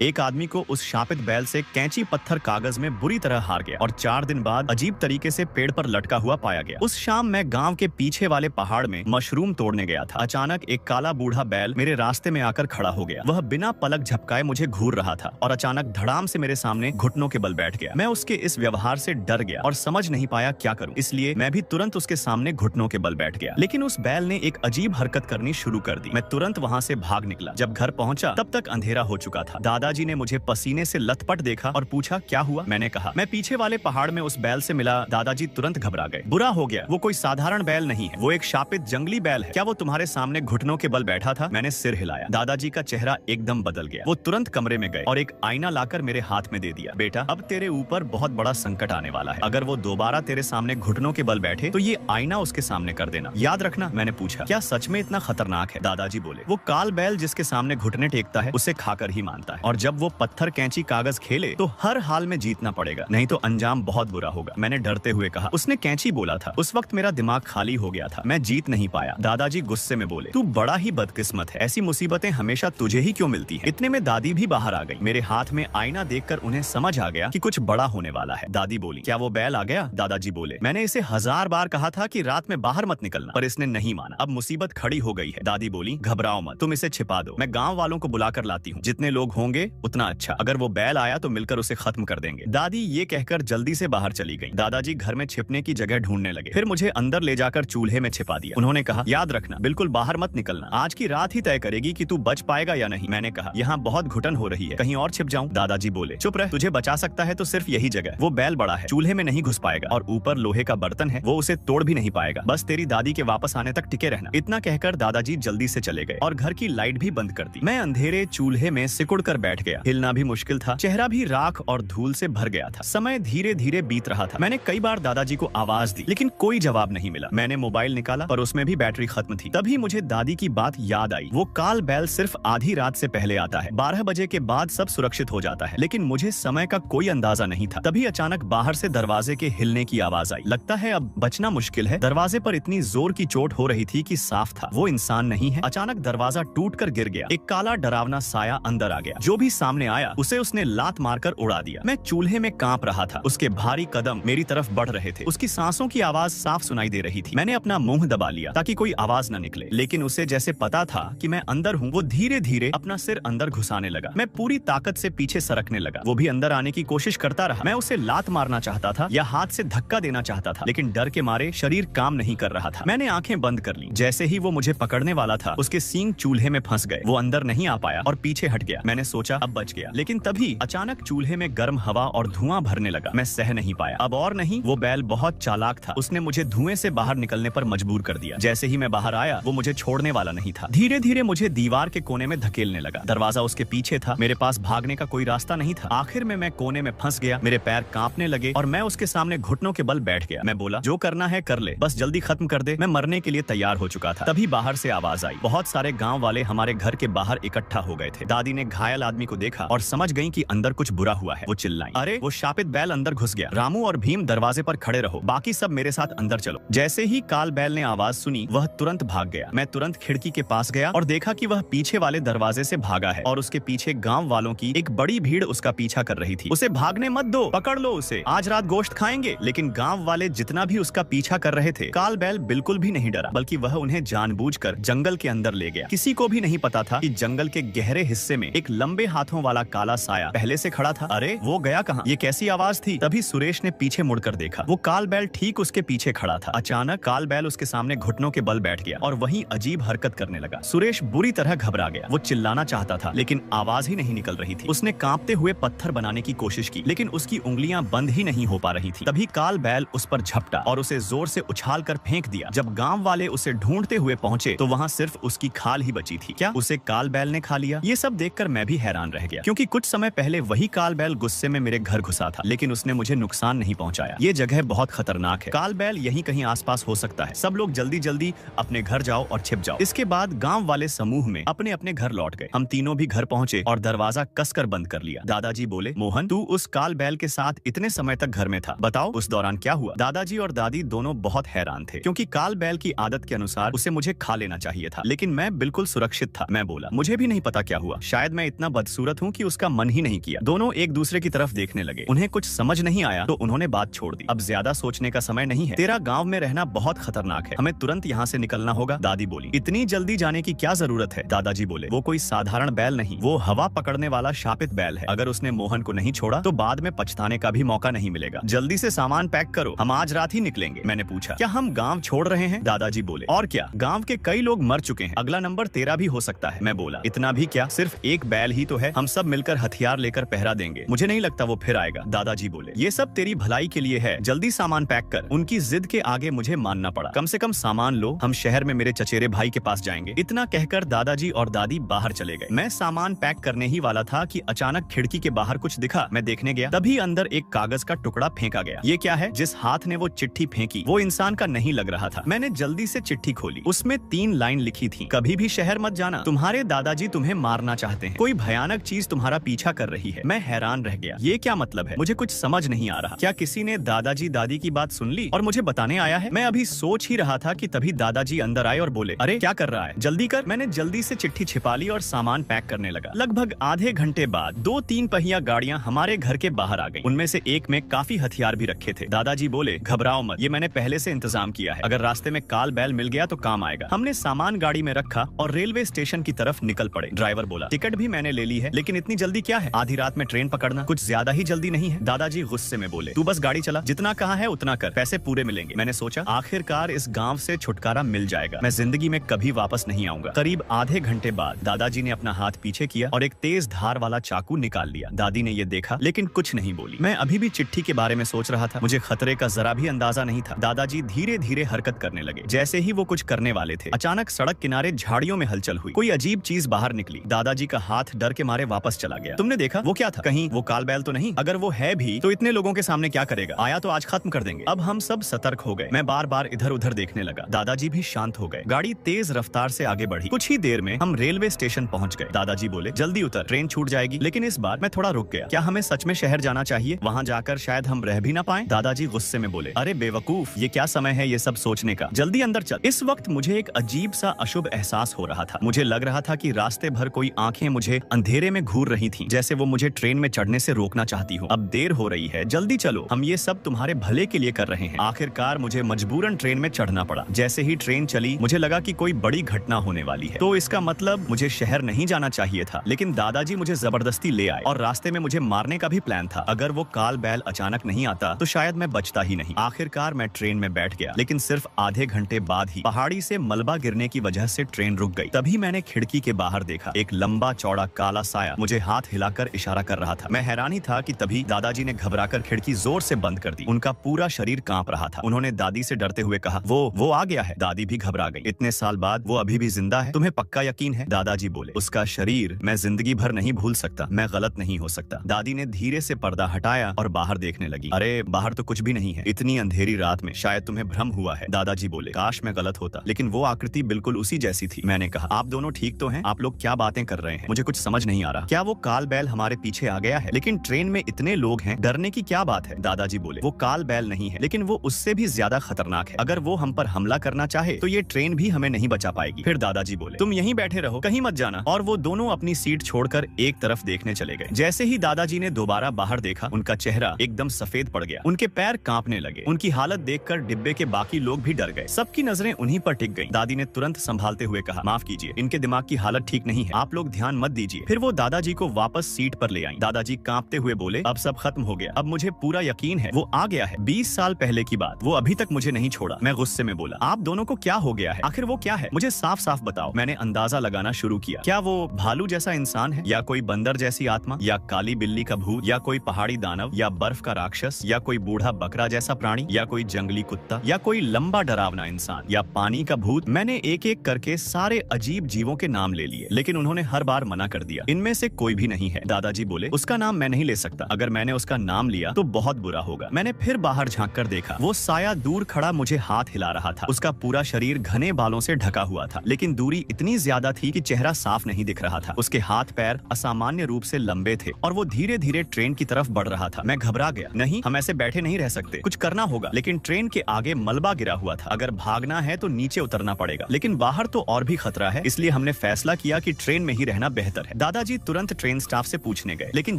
एक आदमी को उस शापित बैल से कैंची पत्थर कागज में बुरी तरह हार गया और 4 दिन बाद अजीब तरीके से पेड़ पर लटका हुआ पाया गया। उस शाम मैं गांव के पीछे वाले पहाड़ में मशरूम तोड़ने गया था। अचानक एक काला बूढ़ा बैल मेरे रास्ते में आकर खड़ा हो गया। वह बिना पलक झपकाए मुझे घूर रहा था और अचानक धड़ाम से मेरे सामने घुटनों के बल बैठ गया। मैं उसके इस व्यवहार से डर गया और समझ नहीं पाया क्या करूं, इसलिए मैं भी तुरंत उसके सामने घुटनों के बल बैठ गया। लेकिन उस बैल ने एक अजीब हरकत करनी शुरू कर दी। मैं तुरंत वहां से भाग निकला। जब घर पहुंचा तब तक अंधेरा हो चुका था। दादाजी ने मुझे पसीने से लथपथ देखा और पूछा क्या हुआ। मैंने कहा मैं पीछे वाले पहाड़ में उस बैल से मिला। दादाजी तुरंत घबरा गए। बुरा हो गया, वो कोई साधारण बैल नहीं है, वो एक शापित जंगली बैल है। क्या वो तुम्हारे सामने घुटनों के बल बैठा था? मैंने सिर हिलाया। दादाजी का चेहरा एकदम बदल गया। वो तुरंत कमरे में गए और एक आईना लाकर मेरे हाथ में दे दिया। बेटा, अब तेरे ऊपर बहुत बड़ा संकट आने वाला है। अगर वो दोबारा तेरे सामने घुटनों के बल बैठे तो ये आईना उसके सामने कर देना, याद रखना। मैंने पूछा क्या सच में इतना खतरनाक है? दादाजी बोले वो काल बैल जिसके सामने घुटने टेकता है उसे खाकर ही मानता है, और जब वो पत्थर कैंची कागज खेले तो हर हाल में जीतना पड़ेगा, नहीं तो अंजाम बहुत बुरा होगा। मैंने डरते हुए कहा उसने कैंची बोला था। उस वक्त मेरा दिमाग खाली हो गया था, मैं जीत नहीं पाया। दादाजी गुस्से में बोले तू बड़ा ही बदकिस्मत है, ऐसी मुसीबतें हमेशा तुझे ही क्यों मिलती हैं? इतने में दादी भी बाहर आ गई। मेरे हाथ में आईना देखकर उन्हें समझ आ गया कि कुछ बड़ा होने वाला है। दादी बोली क्या वो बैल आ गया? दादाजी बोले मैंने इसे 1000 बार कहा था कि रात में बाहर मत निकलना, पर इसने नहीं माना। अब मुसीबत खड़ी हो गई है। दादी बोली घबराओ मत, तुम इसे छिपा दो, मैं गाँव वालों को बुलाकर लाती हूँ। जितने लोग होंगे उतना अच्छा, अगर वो बैल आया तो मिलकर उसे खत्म कर देंगे। दादी ये कहकर जल्दी से बाहर चली गई। दादाजी घर में छिपने की जगह ढूंढने लगे, फिर मुझे अंदर ले जाकर चूल्हे में छिपा दिया। उन्होंने कहा याद रखना बिल्कुल बाहर मत निकलना, आज की रात ही तय करेगी कि तू बच पाएगा या नहीं। मैंने कहा यहाँ बहुत घुटन हो रही है, कहीं और छिप जाऊं? दादाजी बोले चुप रह, तुझे बचा सकता है तो सिर्फ यही जगह। वो बैल बड़ा है, चूल्हे में नहीं घुस पाएगा, और ऊपर लोहे का बर्तन है, वो उसे तोड़ भी नहीं पाएगा। बस तेरी दादी के वापस आने तक टिके रहना। इतना कहकर दादाजी जल्दी से चले गए और घर की लाइट भी बंद कर दी। मैं अंधेरे चूल्हे में सिकुड़ कर बैठ गया। हिलना भी मुश्किल था, चेहरा भी राख और धूल से भर गया था। समय धीरे धीरे बीत रहा था। मैंने कई बार दादाजी को आवाज दी लेकिन कोई जवाब नहीं मिला। मैंने मोबाइल निकाला पर उसमें भी बैटरी खत्म थी। तभी मुझे दादी की बात याद आई, वो काल बैल सिर्फ आधी रात से पहले आता है, 12 बजे के बाद सब सुरक्षित हो जाता है। लेकिन मुझे समय का कोई अंदाजा नहीं था। तभी अचानक बाहर से दरवाजे के हिलने की आवाज आई। लगता है अब बचना मुश्किल है। दरवाजे पर इतनी जोर की चोट हो रही थी कि साफ था वो इंसान नहीं है। अचानक दरवाजा टूटकर गिर गया। एक काला डरावना साया अंदर आ गया। जो भी सामने आया उसे उसने लात मारकर उड़ा दिया। मैं चूल्हे में कांप रहा था। उसके भारी कदम मेरी तरफ बढ़ रहे थे। उसकी सांसों की आवाज साफ सुनाई दे रही थी। मैंने अपना मुंह दबा लिया ताकि कोई आवाज न निकले, लेकिन उसे जैसे पता था कि मैं अंदर हूँ। वो धीरे धीरे अपना सिर अंदर घुसाने लगा। मैं पूरी ताकत से पीछे सरकने लगा। वो भी अंदर आने की कोशिश करता रहा। मैं उसे लात मारना चाहता था या हाथ से धक्का देना चाहता था, लेकिन डर के मारे शरीर काम नहीं कर रहा था। मैंने आंखें बंद कर ली। जैसे ही वो मुझे पकड़ने वाला था उसके सींग चूल्हे में फंस गए। वो अंदर नहीं आ पाया और पीछे हट गया। मैंने सोचा अब बच गया, लेकिन तभी अचानक चूल्हे में गर्म हवा और धुआं भरने लगा। मैं सह नहीं पाया। अब और नहीं, वो बैल बहुत चालाक था। उसने मुझे धुएं से बाहर निकलने पर मजबूर कर दिया। जैसे ही मैं बाहर आया वो मुझे छोड़ने वाला नहीं था। धीरे धीरे मुझे दीवार के कोने में धकेलने लगा। दरवाजा उसके पीछे था। मेरे पास भागने का कोई रास्ता नहीं था। आखिर में मैं कोने में फंस गया। मेरे पैर कांपने लगे और मैं उसके सामने घुटनों के बल बैठ गया। मैं बोला जो करना है कर ले, बस जल्दी खत्म कर दे। मैं मरने के लिए तैयार हो चुका था। तभी बाहर से आवाज आई। बहुत सारे गांव वाले हमारे घर के बाहर इकट्ठा हो गए थे। दादी ने घायल आदमी को देखा और समझ गई कि अंदर कुछ बुरा हुआ है। वो चिल्लाई अरे वो शापित बैल अंदर घुस गया। रामू और भीम दरवाजे पर खड़े रहो, बाकी सब मेरे साथ अंदर चलो। जैसे ही काल बैल ने आवाज सुनी वह तुरंत भाग गया। मैं तुरंत खिड़की के पास गया और देखा कि वह पीछे वाले दरवाजे से भागा है और उसके पीछे गांव वालों की एक बड़ी भीड़ उसका पीछा कर रही थी। उसे भागने मत दो, पकड़ लो उसे, आज रात गोश्त खाएंगे। लेकिन गांव वाले जितना भी उसका पीछा कर रहे थे, काल बैल बिल्कुल भी नहीं डरा, बल्कि वह उन्हें जानबूझकर जंगल के अंदर ले गया। किसी को भी नहीं पता था कि जंगल के गहरे हिस्से में एक लंबे हाथों वाला काला साया पहले से खड़ा था। अरे वो गया कहाँ? ये कैसी आवाज थी? तभी सुरेश ने पीछे मुड़कर देखा। वो काल बैल ठीक उसके पीछे खड़ा था। अचानक काल बैल उसके सामने घुटनों के बल बैठ गया और वहीं अजीब हरकत करने लगा। सुरेश बुरी तरह घबरा गया। वो चिल्लाना चाहता था लेकिन आवाज ही नहीं निकल रही थी। उसने कांपते हुए पत्थर बनाने की कोशिश की लेकिन उसकी उंगलियां बंद ही नहीं हो पा रही थी। तभी काल बैल उस पर झपटा और उसे जोर से उछाल कर फेंक दिया। जब गांव वाले उसे ढूंढते हुए पहुंचे तो वहां सिर्फ उसकी खाल ही बची थी। क्या उसे काल बैल ने खा लिया? ये सब देखकर मैं भी हैरान रह गया, क्योंकि कुछ समय पहले वही काल बैल गुस्से में मेरे घर घुसा था, लेकिन उसने मुझे नुकसान नहीं पहुंचाया। ये जगह बहुत खतरनाक है। काल बैल यहीं कहीं आसपास हो सकता है। सब लोग जल्दी जल्दी अपने घर जाओ और छिप जाओ। इसके बाद गांव वाले समूह में अपने अपने घर लौट गए। हम तीनों भी घर पहुंचे और दरवाजा कसकर बंद कर लिया। दादाजी बोले मोहन तू उस काल बैल के साथ इतने समय तक घर में था, बताओ उस दौरान क्या हुआ? दादाजी और दादी दोनों बहुत हैरान थे, क्योंकि काल बैल की आदत के अनुसार उसे मुझे खा लेना चाहिए था, लेकिन मैं बिल्कुल सुरक्षित था। मैं बोला मुझे भी नहीं पता क्या हुआ, शायद मैं इतना बदसूरत हूँ कि उसका मन ही नहीं किया। दोनों एक दूसरे की तरफ देखने लगे। उन्हें कुछ समझ नहीं आया तो उन्होंने बात छोड़ दी। अब ज्यादा सोचने का समय नहीं है, तेरा गाँव में रहना बहुत खतरनाक है, हमें तुरंत यहाँ से निकलना होगा। दादी बोली, इतनी जल्दी जाने की क्या जरूरत है? दादाजी बोले, वो कोई साधारण बैल नहीं, वो हवा पकड़ने वाला शापित बैल है। अगर उसने मोहन को नहीं छोड़ा तो बाद में पछताने का भी मौका नहीं मिलेगा। जल्दी से सामान पैक करो, हम आज रात ही निकलेंगे। मैंने पूछा, क्या हम गांव छोड़ रहे हैं? दादाजी बोले, और क्या, गांव के कई लोग मर चुके हैं, अगला नंबर तेरा भी हो सकता है। मैं बोला, इतना भी क्या, सिर्फ एक बैल ही तो है, हम सब मिलकर हथियार लेकर पहरा देंगे, मुझे नहीं लगता वो फिर आएगा। दादाजी बोले, ये सब तेरी भलाई के लिए है, जल्दी सामान पैक कर। उनकी जिद के आगे मुझे मानना पड़ा। कम से कम सामान लो, हम शहर में मेरे चचेरे भाई के पास जाएंगे। इतना कहकर दादाजी और दादी बाहर चले गए। मैं सामान पैक करने ही वाला था कि अचानक खिड़की के बाहर कुछ दिखा। मैं देखने गया, तभी अंदर एक कागज का टुकड़ा फेंका गया। ये क्या है? जिस हाथ ने वो चिट्ठी फेंकी वो इंसान का नहीं लग रहा था। मैंने जल्दी से चिट्ठी खोली। उसमें 3 लाइन लिखी थी, कभी भी शहर मत जाना, तुम्हारे दादाजी तुम्हें मारना चाहते हैं, कोई भयानक चीज तुम्हारा पीछा कर रही है। मैं हैरान रह गया, ये क्या मतलब है? मुझे कुछ समझ नहीं आ रहा। क्या किसी ने दादाजी दादी की बात सुन ली और मुझे बताने आया है? मैं अभी सोच ही रहा था कि तभी दादाजी अंदर आए और बोले, अरे क्या कर रहा है, जल्दी कर। मैंने जल्दी से चिट्ठी छिपा ली और सामान पैक करने लगा। लगभग आधे घंटे बाद 2-3 पहिया गाड़ियां हमारे घर के बाहर आ गई। उनमें से एक में काफी हथियार भी रखे थे। दादाजी बोले, घबराओ मत, ये मैंने पहले से इंतजाम किया है, अगर रास्ते में काल बैल मिल गया तो काम आएगा। हमने सामान गाड़ी में रखा और रेलवे स्टेशन की तरफ निकल पड़े। ड्राइवर बोला, टिकट भी मैंने ले ली है, लेकिन इतनी जल्दी क्या है, आधी रात में ट्रेन पकड़ना कुछ ज्यादा ही जल्दी नहीं है? दादाजी गुस्से में बोले, तू बस गाड़ी चला, जितना कहा है उतना कर, पैसे पूरे मिलेंगे। मैंने सोचा, आखिरकार इस गांव से छुटकारा मिल जाएगा, मैं जिंदगी में कभी वापस नहीं आऊंगा। करीब आधे घंटे बाद दादाजी ने अपना हाथ पीछे किया और एक तेज धार वाला चाकू निकाल लिया। दादी ने ये देखा लेकिन कुछ नहीं बोली। मैं अभी भी चिट्ठी के बारे में सोच रहा था, मुझे खतरे का जरा भी अंदाजा नहीं था। दादाजी धीरे धीरे हरकत करने लगे। जैसे ही वो कुछ करने वाले थे, अचानक सड़क किनारे झाड़ियों में हलचल हुई। कोई अजीब चीज बाहर निकली। दादाजी का हाथ डर के मारे वापस चला गया। तुमने देखा वो क्या था? कहीं वो काल बैल तो नहीं? अगर वो है भी तो इतने लोगों के सामने क्या करेगा? आया तो आज खत्म कर देंगे। अब हम सब सतर्क हो गए। मैं बार बार इधर उधर देखने लगा। दादाजी भी शांत हो गए। गाड़ी तेज रफ्तार से आगे बढ़ी। कुछ ही देर में हम रेलवे स्टेशन पहुंच गए। दादाजी बोले, जल्दी उतर, ट्रेन छूट जाएगी। लेकिन इस बार मैं थोड़ा रुक गया। क्या हमें सच में शहर जाना चाहिए? वहाँ जाकर शायद हम रह भी ना पाए। दादाजी गुस्से में बोले, अरे बेवकूफ, ये क्या समय है ये सब सोचने का, जल्दी अंदर चल। इस वक्त मुझे एक अजीब सा अशुभ एहसास हो रहा था। मुझे लग रहा था कि रास्ते भर कोई आंखें मुझे अंधेरे में घूर रही थीं, जैसे वो मुझे ट्रेन में चढ़ने से रोकना चाहती हो। अब देर हो रही है, जल्दी चलो, हम ये सब तुम्हारे भले के लिए कर रहे हैं। आखिरकार मुझे मजबूरन ट्रेन में चढ़ना पड़ा। जैसे ही ट्रेन चली मुझे लगा कि कोई बड़ी घटना होने वाली है। तो इसका मतलब मुझे शहर नहीं जाना चाहिए था, लेकिन दादाजी मुझे जबरदस्ती ले आए और रास्ते में मुझे मारने का भी प्लान था। अगर वो काल बैल अचानक नहीं आता तो शायद मैं बचता ही नहीं। आखिरकार मैं ट्रेन में बैठ गया, लेकिन सिर्फ आधे घंटे बाद ही पहाड़ी से मलबा गिरने की वजह से ट्रेन रुक गई। तभी मैंने खिड़की के बाहर देखा, एक लंबा चौड़ा काला साया मुझे हाथ हिलाकर इशारा कर रहा था। मैं हैरान ही था कि तभी दादाजी ने घबराकर खिड़की जोर से बंद कर दी। उनका पूरा शरीर कांप रहा था। उन्होंने दादी से डरते हुए कहा, वो आ गया है। दादी भी घबरा गई। इतने साल बाद वो अभी भी जिंदा है, तुम्हें पक्का यकीन है? दादाजी बोले, उसका शरीर मैं जिंदगी भर नहीं भूल सकता, मैं गलत नहीं हो सकता। दादी ने धीरे से पर्दा हटाया और बाहर देखने लगी। अरे बाहर तो कुछ भी नहीं है, इतनी अंधेरी रात में शायद तुम्हें भ्रम हुआ है। दादाजी बोले, काश मैं गलत होता, लेकिन वो आकृति बिल्कुल उसी जैसी थी। मैंने कहा, आप दोनों ठीक तो हैं? आप लोग क्या बातें कर रहे हैं? मुझे कुछ समझ नहीं आ रहा। क्या वो काल बैल हमारे पीछे आ गया है? लेकिन ट्रेन में इतने लोग हैं, डरने की क्या बात है? दादाजी बोले, वो काल बैल नहीं है, लेकिन वो उससे भी ज्यादा खतरनाक है। अगर वो हम पर हमला करना चाहे तो ये ट्रेन भी हमें नहीं बचा पाएगी। फिर दादाजी बोले, तुम यहीं बैठे रहो, कहीं मत जाना। और वो दोनों अपनी सीट छोड़कर एक तरफ देखने चले गए। जैसे ही दादाजी ने दोबारा बाहर देखा, उनका चेहरा एकदम सफेद पड़ गया। उनके पैर कांपने लगे। उनकी हालत देखकर डिब्बे के बाकी लोग भी डर गए। सबकी नजरें उन्हीं पर टिक गईं। दादी ने तुरंत संभालते हुए कहा, माफ कीजिए, इनके दिमाग की हालत ठीक नहीं है, आप लोग ध्यान मत दीजिए। फिर वो दादाजी को वापस सीट पर ले आई। दादाजी कांपते हुए बोले, अब सब खत्म हो गया, अब मुझे पूरा यकीन है वो आ गया है। 20 साल पहले की बात, वो अभी तक मुझे नहीं छोड़ा। मैं गुस्से में बोला, आप दोनों को क्या हो गया है? आखिर वो क्या है? मुझे साफ साफ बताओ। मैंने अंदाजा लगाना शुरू किया। क्या वो भालू जैसा इंसान है, या कोई बंदर जैसी आत्मा, या काली बिल्ली का भूत, या कोई पहाड़ी दानव, या बर्फ का राक्षस, या कोई बूढ़ा बकरा जैसा प्राणी, या कोई जंगली कुत्ता, या कोई लंबा डरावना इंसान, या पानी का भूत? मैंने एक एक करके सारे अजीब जीवों के नाम ले लिए, लेकिन उन्होंने हर बार मना कर दिया, इनमें से कोई भी नहीं है। दादाजी बोले, उसका नाम मैं नहीं ले सकता, अगर मैंने उसका नाम लिया तो बहुत बुरा होगा। मैंने फिर बाहर झांक कर देखा। वो साया दूर खड़ा मुझे हाथ हिला रहा था। उसका पूरा शरीर घने बालों से ढका हुआ था, लेकिन दूरी इतनी ज्यादा थी कि चेहरा साफ नहीं दिख रहा था। उसके हाथ पैर असामान्य रूप से लंबे थे और वो धीरे धीरे ट्रेन की तरफ बढ़ रहा था। मैं घबरा गया। नहीं, हम ऐसे बैठे नहीं रह सकते, कुछ करना होगा। लेकिन ट्रेन के आगे मलबा गिरा हुआ था, अगर भागना है तो नीचे उतरना पड़ेगा, लेकिन बाहर तो और भी खतरा है। इसलिए हमने फैसला किया कि ट्रेन में ही रहना बेहतर है। दादा दादाजी तुरंत ट्रेन स्टाफ से पूछने गए, लेकिन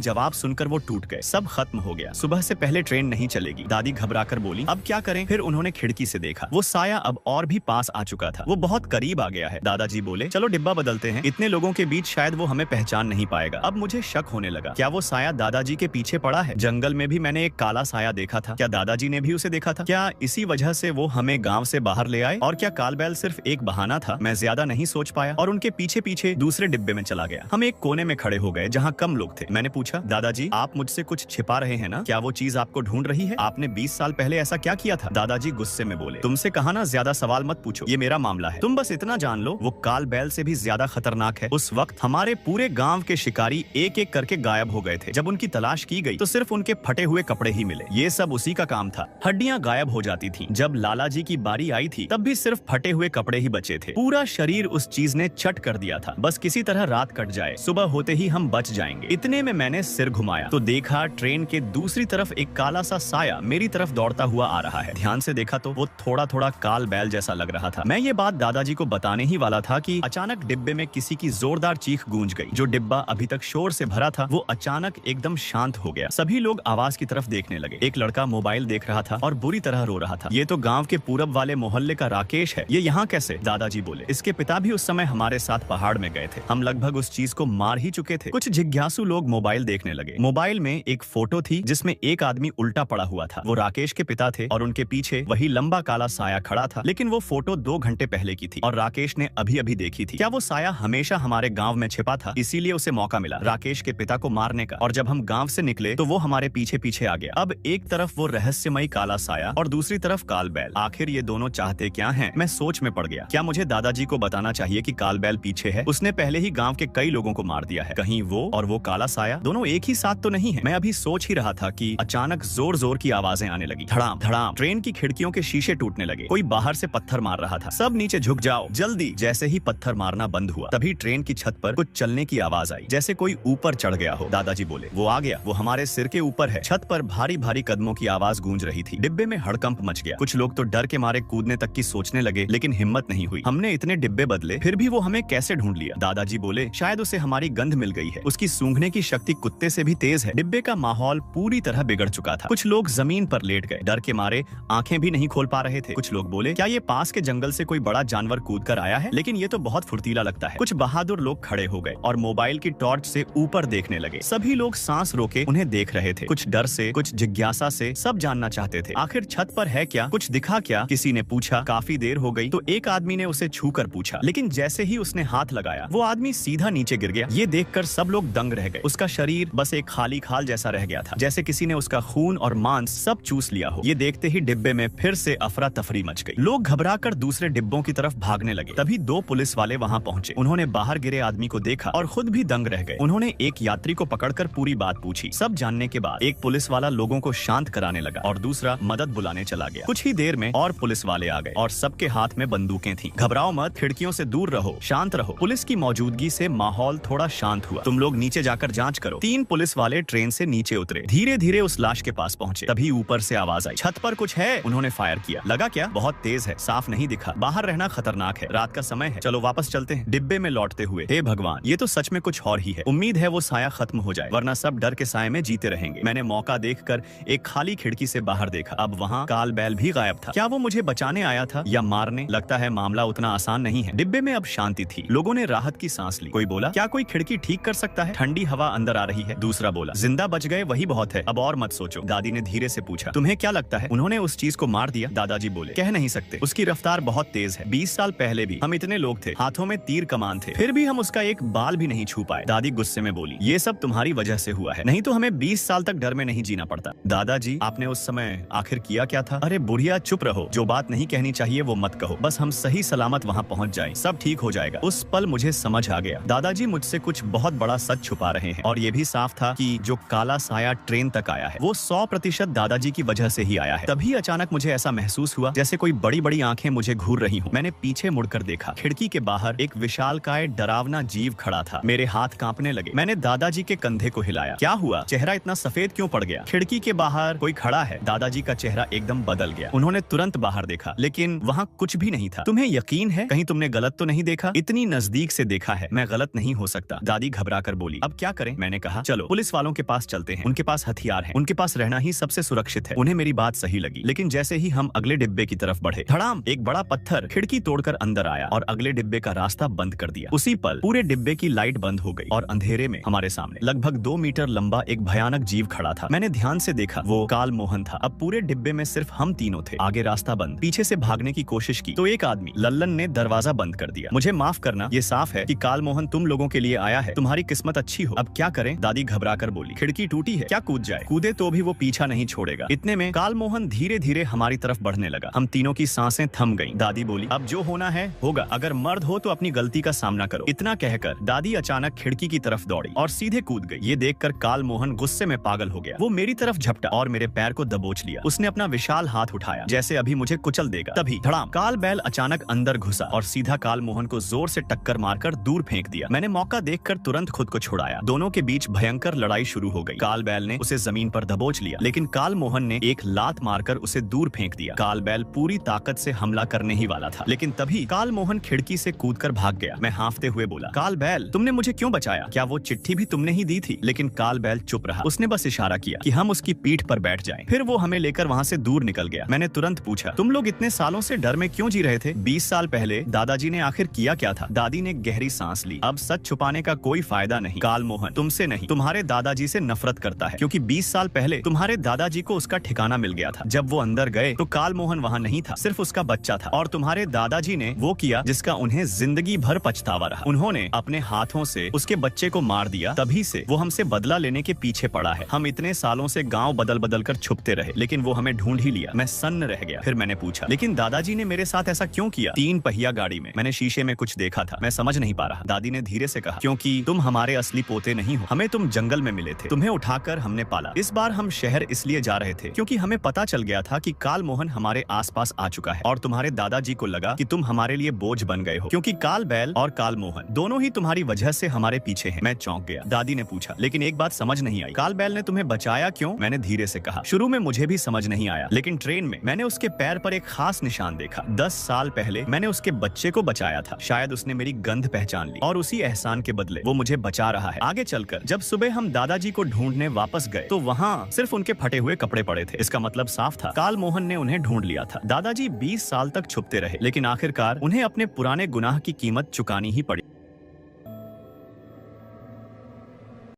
जवाब सुनकर वो टूट गए। सब खत्म हो गया, सुबह से पहले ट्रेन नहीं चलेगी। दादी घबराकर बोली, अब क्या करें? फिर उन्होंने खिड़की से देखा, वो साया अब और भी पास आ चुका था, वो बहुत करीब आ गया है। दादाजी बोले, चलो डिब्बा बदलते हैं, इतने लोगों के बीच शायद वो हमें पहचान नहीं पाएगा। अब मुझे शक होने लगा, क्या वो साया दादाजी के पीछे पड़ा है? जंगल में भी मैंने एक काला साया देखा था, क्या दादाजी ने भी उसे देखा था? क्या इसी वजह से वो हमें गाँव से बाहर ले आए? और क्या काल बैल सिर्फ एक बहाना था? मैं ज्यादा नहीं सोच पाया और उनके पीछे पीछे दूसरे डिब्बे में चला गया। हम एक कोने में खड़े हो गए जहाँ कम लोग थे। मैंने पूछा, दादाजी आप मुझसे कुछ छिपा रहे हैं ना? क्या वो चीज आपको ढूंढ रही है? आपने 20 साल पहले ऐसा क्या किया था? दादाजी गुस्से में बोले, तुमसे कहा ना ज्यादा सवाल मत पूछो, ये मेरा मामला है। तुम बस इतना जान लो, वो काल बैल से भी ज्यादा खतरनाक है। उस वक्त हमारे पूरे गांव के शिकारी एक एक करके गायब हो गए थे। जब उनकी तलाश की गई तो सिर्फ उनके फटे हुए कपड़े ही मिले। ये सब उसी का काम था। हड्डियां गायब हो जाती थी। जब लाला जी की बारी आई थी तब भी सिर्फ फटे हुए कपड़े ही बचे थे। पूरा शरीर उस चीज ने चट कर दिया था। बस किसी तरह रात कट जाए, सुबह होते ही हम बच जाएंगे। इतने में मैंने सिर घुमाया तो देखा ट्रेन के दूसरी तरफ एक काला सा साया मेरी तरफ दौड़ता हुआ आ रहा है। ध्यान से देखा तो वो थोड़ा थोड़ा काल बैल जैसा लग रहा था। मैं ये बात दादाजी को बताने ही वाला था कि अचानक डिब्बे में किसी की जोरदार चीख गूंज गई। जो डिब्बा अभी तक शोर से भरा था वो अचानक एकदम शांत हो गया। सभी लोग आवाज की तरफ देखने लगे। एक लड़का मोबाइल देख रहा था और बुरी तरह रो रहा था। ये तो गांव के पूरब वाले मोहल्ले का राकेश है, ये यहाँ कैसे? दादाजी बोले, इसके पिता भी उस समय हमारे साथ पहाड़ में गए थे। हम लगभग उस चीज को मार ही चुके थे। कुछ जिज्ञासु लोग मोबाइल देखने लगे। मोबाइल में एक फोटो थी जिसमें एक आदमी उल्टा पड़ा हुआ था। वो राकेश के पिता थे और उनके पीछे वही लंबा काला साया खड़ा था। लेकिन वो फोटो 2 घंटे पहले की थी और राकेश ने अभी अभी देखी थी। क्या वो साया हमेशा हमारे गांव में छिपा था, इसीलिए उसे मौका मिला राकेश के पिता को मारने का? और जब हम गांव से निकले तो वो हमारे पीछे पीछे आ गया। अब एक तरफ वो रहस्यमयी काला साया और दूसरी तरफ काल बैल। आखिर ये दोनों चाहते क्या हैं? मैं सोच में पड़ गया। क्या मुझे दादाजी को बताना चाहिए कि काल बैल पीछे है? उसने पहले ही गांव के कई लोगों को मार दिया है। कहीं वो और वो काला साया दोनों एक ही साथ तो नहीं है? मैं अभी सोच ही रहा था कि अचानक जोर जोर की आवाजें आने लगी। धड़ाम धड़ाम। ट्रेन की खिड़कियों के शीशे टूटने लगे। कोई बाहर से पत्थर मार रहा था। सब नीचे झुक जाओ जल्दी। जैसे ही पत्थर मारना बंद हुआ तभी ट्रेन की छत पर कुछ चलने की आवाज आई, जैसे कोई ऊपर चढ़ गया हो। दादाजी बोले, वो आ गया, वो हमारे सिर के ऊपर है। छत पर भारी भारी कदमों की आवाज गूंज रही थी। डिब्बे में हड़कंप मच गया। कुछ लोग तो डर के मारे कूदने तक की सोचने लगे, लेकिन हिम्मत नहीं हुई। हमने इतने डिब्बे बदले फिर भी वो हमें कैसे ढूंढ लिया? दादाजी बोले, शायद उसे हमारी गंध मिल गई है। उसकी सूंघने की शक्ति कुत्ते से भी तेज है। डिब्बे का माहौल पूरी तरह बिगड़ चुका था। कुछ लोग जमीन पर लेट गए, डर के मारे आंखें भी नहीं खोल पा रहे थे। कुछ लोग बोले, क्या ये पास के जंगल से कोई बड़ा जानवर कूद कर आया है? लेकिन ये तो बहुत फुर्तीला लगता है। कुछ बहादुर लोग खड़े हो गए और मोबाइल की टॉर्च से ऊपर देखने लगे। सभी लोग सांस रोके उन्हें देख रहे थे, कुछ डर से, कुछ जिज्ञासा से। सब जानना चाहते थे, आखिर छत पर है क्या, कुछ दिखा क्या? किसी ने पूछा। काफी देर हो गई तो एक आदमी ने उसे छू कर पूछा, लेकिन जैसे ही उसने हाथ लगाया वो आदमी सीधा नीचे गिर गया। ये देखकर सब लोग दंग रह गए। उसका शरीर बस एक खाली खाल जैसा रह गया था, जैसे किसी ने उसका खून और मांस सब चूस लिया हो। ये देखते ही डिब्बे में फिर से अफरा तफरी मच गई। लोग घबराकर दूसरे डिब्बों की तरफ भागने लगे। तभी 2 पुलिस वाले वहाँ पहुँचे। उन्होंने बाहर गिरे आदमी को देखा और खुद भी दंग रह गए। उन्होंने एक यात्री को पकड़कर पूरी बात पूछी। सब जानने के बाद एक पुलिस वाला लोगों को शांत कराने लगा और दूसरा मदद बुलाने चला गया। कुछ ही देर में और पुलिस वाले आ गए और सबके हाथ में बंदूकें थीं। घबराओ मत, खिड़कियों से दूर रहो, शांत रहो। पुलिस की मौजूदगी से माहौल थोड़ा शांत हुआ। तुम लोग नीचे जाकर जांच करो। 3 पुलिस वाले ट्रेन से नीचे उतरे, धीरे धीरे उस लाश के पास पहुंचे। तभी ऊपर से आवाज आई, छत पर कुछ है। उन्होंने फायर किया। लगा क्या? बहुत तेज है, साफ नहीं दिखा। बाहर रहना खतरनाक है, रात का समय है। चलो वापस चलते हैं। डिब्बे में लौटते हुए, हे भगवान, ये तो सच में कुछ और ही है। उम्मीद है वो साया खत्म हो जाए, वरना सब डर के साए में जीते रहेंगे। मैंने मौका देखकर एक खाली खिड़की से बाहर देखा। अब वहाँ काल बैल भी गायब था। क्या वो मुझे बचाने आया था या मारने? लगता है मामला उतना आसान नहीं है। डिब्बे में अब शांति थी। लोगों ने राहत की सांस ली। कोई बोला, क्या कोई खिड़की ठीक कर सकता है? ठंडी हवा अंदर आ रही है। दूसरा बोला, जिंदा बच गए वही बहुत है, अब और मत सोचो। दादी ने धीरे से पूछा, तुम्हें क्या लगता है उन्होंने उस चीज को मार दिया? दादाजी बोले, कह नहीं सकते, उसकी रफ्तार बहुत तेज है। 20 साल पहले भी हम इतने लोग थे, हाथों में तीर कमान थे, फिर भी हम उसका एक बाल भी नहीं छू पाए। दादी गुस्से में बोली, ये सब तुम्हारी वजह से हुआ है, नहीं तो हमें 20 साल तक डर में नहीं जीना पड़ता। दादाजी, आपने उस समय आखिर किया क्या था? अरे बुढ़िया, चुप रहो, जो बात नहीं कहनी चाहिए वो मत कहो, बस हम सही सलामत वहाँ पहुँच जाए, सब ठीक हो जाएगा। उस पल मुझे समझ आ गया, दादाजी मुझसे कुछ बहुत बड़ा सच छुपा रहे हैं। और ये भी साफ था कि जो काला साया ट्रेन तक आया है वो 100% दादाजी की वजह से ही आया है। तभी अचानक मुझे ऐसा महसूस हुआ जैसे कोई बड़ी बड़ी आंखें मुझे घूर रही हूँ। मैंने पीछे मुड़कर देखा। खिड़की के बाहर एक विशालकाय डरावना जीव खड़ा था। मेरे हाथ कांपने लगे। मैंने दादाजी के कंधे को हिलाया। क्या हुआ? चेहरा इतना सफेद क्यों पड़ गया? खिड़की के बाहर कोई खड़ा है। दादाजी का चेहरा एकदम बदल गया। उन्होंने तुरंत बाहर देखा, लेकिन वहाँ कुछ भी नहीं था। तुम्हें यकीन है? कहीं तुमने गलत तो नहीं देखा? इतनी नजदीक से देखा है, मैं गलत नहीं हो सकता। सकता। दादी घबरा कर बोली, अब क्या करें? मैंने कहा, चलो पुलिस वालों के पास चलते हैं, उनके पास हथियार हैं, उनके पास रहना ही सबसे सुरक्षित है। उन्हें मेरी बात सही लगी, लेकिन जैसे ही हम अगले डिब्बे की तरफ बढ़े, धड़ाम, एक बड़ा पत्थर खिड़की तोड़कर अंदर आया और अगले डिब्बे का रास्ता बंद कर दिया। उसी पल पूरे डिब्बे की लाइट बंद हो गई और अंधेरे में हमारे सामने लगभग 2 मीटर लंबा एक भयानक जीव खड़ा था। मैंने ध्यान से देखा, वो काल मोहन था। अब पूरे डिब्बे में सिर्फ हम तीनों थे। आगे रास्ता बंद। पीछे से भागने की कोशिश की तो एक आदमी लल्लन ने दरवाजा बंद कर दिया। मुझे माफ करना, ये साफ है कि काल मोहन तुम लोगों के लिए आया है। तुम्हारी किस्मत अच्छी हो। अब क्या करें? दादी घबरा कर बोली, खिड़की टूटी है, क्या कूद जाए? कूदे तो भी वो पीछा नहीं छोड़ेगा। इतने में काल मोहन धीरे धीरे हमारी तरफ बढ़ने लगा। हम तीनों की सांसें थम गईं। दादी बोली, अब जो होना है होगा, अगर मर्द हो तो अपनी गलती का सामना करो। इतना कहकर दादी अचानक खिड़की की तरफ दौड़ी और सीधे कूद गई। ये देखकर काल मोहन गुस्से में पागल हो गया। वो मेरी तरफ झपटा और मेरे पैर को दबोच लिया। उसने अपना विशाल हाथ उठाया, जैसे अभी मुझे कुचल देगा। तभी धड़ाम, काल बैल अचानक अंदर घुसा और सीधा काल मोहन को जोर से टक्कर मारकर दूर फेंक दिया। मैंने मौका देखकर तुरंत खुद को छुड़ाया। दोनों के बीच भयंकर लड़ाई शुरू हो गई। काल बैल ने उसे जमीन पर दबोच लिया, लेकिन काल मोहन ने एक लात मारकर उसे दूर फेंक दिया। काल बैल पूरी ताकत से हमला करने ही वाला था, लेकिन तभी काल मोहन खिड़की से कूदकर भाग गया। मैं हांफते हुए बोला, काल बैल, तुमने मुझे क्यों बचाया? क्या वो चिट्ठी भी तुमने ही दी थी? लेकिन काल बैल चुप रहा। उसने बस इशारा किया कि हम उसकी पीठ पर बैठ जाएं। फिर वो हमें लेकर वहाँ से दूर निकल गया। मैंने तुरंत पूछा, तुम लोग इतने सालों से डर में क्यों जी रहे थे? 20 साल पहले दादाजी ने आखिर किया क्या था? दादी ने गहरी सांस ली। अब सच छुपाने का कोई फायदा नहीं। काल मोहन तुमसे नहीं, तुम्हारे दादाजी से नफरत करता है, क्योंकि 20 साल पहले तुम्हारे दादाजी को उसका ठिकाना मिल गया था। जब वो अंदर गए तो काल मोहन वहाँ नहीं था, सिर्फ उसका बच्चा था। और तुम्हारे दादाजी ने वो किया जिसका उन्हें जिंदगी भर पछतावा रहा। उन्होंने अपने हाथों से उसके बच्चे को मार दिया। तभी से वो हमसे बदला लेने के पीछे पड़ा है। हम इतने सालों से गांव बदल बदल कर छुपते रहे, लेकिन वो हमें ढूंढ ही लिया। मैं सन्न रह गया। फिर मैंने पूछा, लेकिन दादाजी ने मेरे साथ ऐसा क्यों किया? 3 पहिया गाड़ी में मैंने शीशे में कुछ देखा था, मैं समझ नहीं पा रहा। दादी ने धीरे से कहा, क्योंकि तुम हमारे असली पोते नहीं हो। हमें तुम जंगल में मिले थे, तुम्हें उठाकर हमने पाला। इस बार हम शहर इसलिए जा रहे थे क्योंकि हमें पता चल गया था कि काल मोहन हमारे आसपास आ चुका है, और तुम्हारे दादाजी को लगा कि तुम हमारे लिए बोझ बन गए हो, क्योंकि काल बैल और काल मोहन दोनों ही तुम्हारी वजह से हमारे पीछे हैं। मैं चौंक गया। दादी ने पूछा, लेकिन एक बात समझ नहीं आई, काल बैल ने तुम्हें बचाया क्यों? मैंने धीरे से कहा, शुरू में मुझे भी समझ नहीं आया, लेकिन ट्रेन में मैंने उसके पैर पर एक खास निशान देखा। 10 साल पहले मैंने उसके बच्चे को बचाया था। शायद उसने मेरी गंध पहचान ली और उसी एहसान के बदले वो मुझे बचा रहा है। आगे चलकर जब सुबह हम दादाजी को ढूंढने वापस गए तो वहाँ सिर्फ उनके फटे हुए कपड़े पड़े थे। इसका मतलब साफ था, काल मोहन ने उन्हें ढूंढ लिया था। दादाजी 20 साल तक छुपते रहे, लेकिन आखिरकार उन्हें अपने पुराने गुनाह की कीमत चुकानी ही पड़ी।